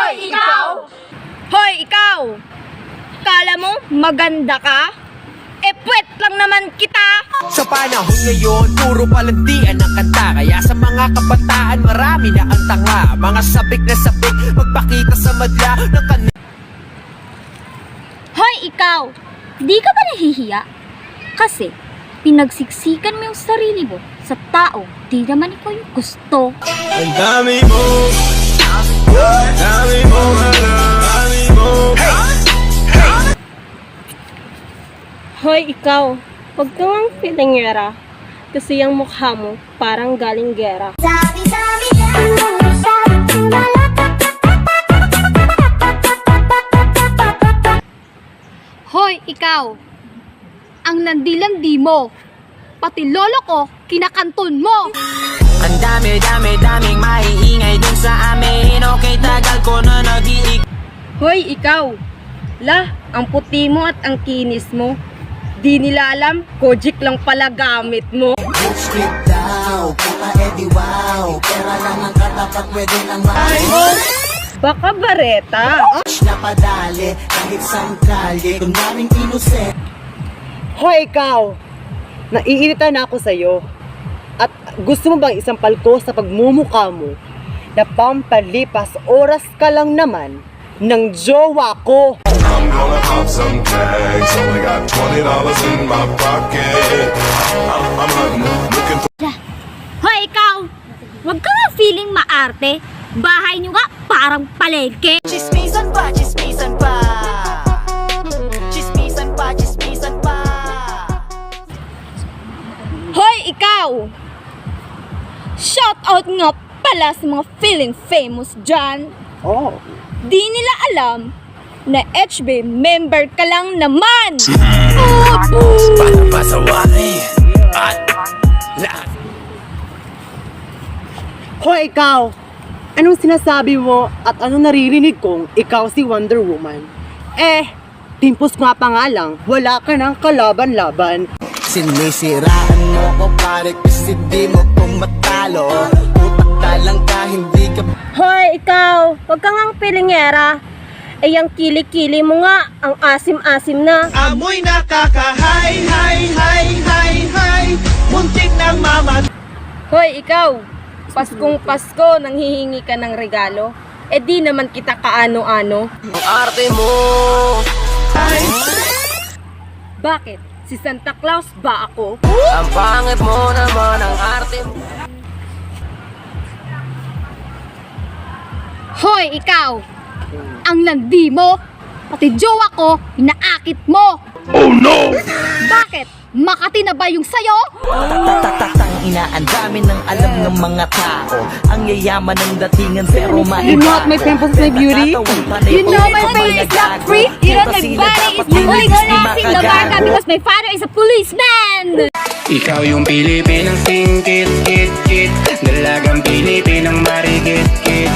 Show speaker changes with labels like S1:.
S1: Hoy, ikaw!
S2: Hoy, ikaw! Kala mo maganda ka? Puwet lang naman kita!
S3: Sa panahon ngayon, puro palantian ang kanta. Kaya sa mga kabataan, marami na ang tanga. Mga sabik na sabik, magpakita sa madla ng
S1: Hoy, ikaw! Di ka ba nahihiya? Kasi, pinagsiksikan mo yung sarili mo sa tao, di naman ikaw yung gusto.
S4: Ang dami mo, dami mo, dami mo.
S2: Hoy, ikaw! Huwag ka ngang pilingera. Kasi ang mukha mo parang galing gera.
S1: Hoy, ikaw! Ang landi-landi mo! Pati lolo ko, kinakanton mo!
S3: Ang daming maiingay dun sa amin. Okay, tagal ko na nag-iik.
S2: Hoy, ikaw! La, ang puti mo at ang kinis mo. Di nila alam, Kojik lang pala gamit mo.
S5: Strip daw, kaka edi wow. Pera lang ang katapat, pwede nang
S2: Baka bareta.
S5: napadali, kahit saan kalye. Kunwaring inuset.
S6: Hoy, ikaw! Naiirita na ako sa'yo. At gusto mo bang isang palko sa pagmumukha mo na pampalipas oras ka lang naman ng jowa ko?
S4: I'm gonna pop some tags. Only got $20 in my pocket. I'm hunting, looking for.
S1: Hoy, ikaw! Huwag ka nga feeling maarte. Bahay nyo nga parang palengke.
S3: Chismisan pa, chismisan pa. Chismisan pa, chismisan pa.
S2: Hoy, ikaw! Shout out nga pala sa mga feeling famous dyan.
S6: Oh.
S2: Di nila alam na HB member ka lang naman.
S3: Pasawari at lahat.
S6: Hoy, ikaw! Anong sinasabi mo at anong naririnig kong ikaw si Wonder Woman? Timpos nga pa nga lang, wala ka ng kalaban-laban.
S5: Sinisiraan mo ko pare, kasi di mo kung matalo. Utak dalang ka, hindi ka.
S2: Hoy, ikaw! Huwag ka ngang pilingera. Yung kili-kili mo nga, ang asim-asim na.
S5: Amoy nakaka-hi, hi, hi, hi, hi. Muntik ng mama.
S2: Hoy, ikaw! Paskong Pasko, nanghihingi ka ng regalo. Di naman kita kaano-ano.
S3: Ang arte mo.
S2: Bakit? Si Santa Claus ba ako?
S3: Ang pangit mo naman ang arte mo.
S1: Hoy, ikaw! Ang landi mo! Pati jowa ko, inaakit mo!
S4: Oh no!
S1: Bakit? Makati na ba yung sayo?
S5: Tatatang ina, ang dami ng alam ng mga tao. Ang yayaman ng datingan pero
S6: You know what my pimples, my beauty?
S1: You know my face is not free. You know my body is fully glassing the marka because my father is a policeman.
S7: Ikaw yung Pilipinang singkit, kit, kit. Dalagang Pilipinang marigit, kit,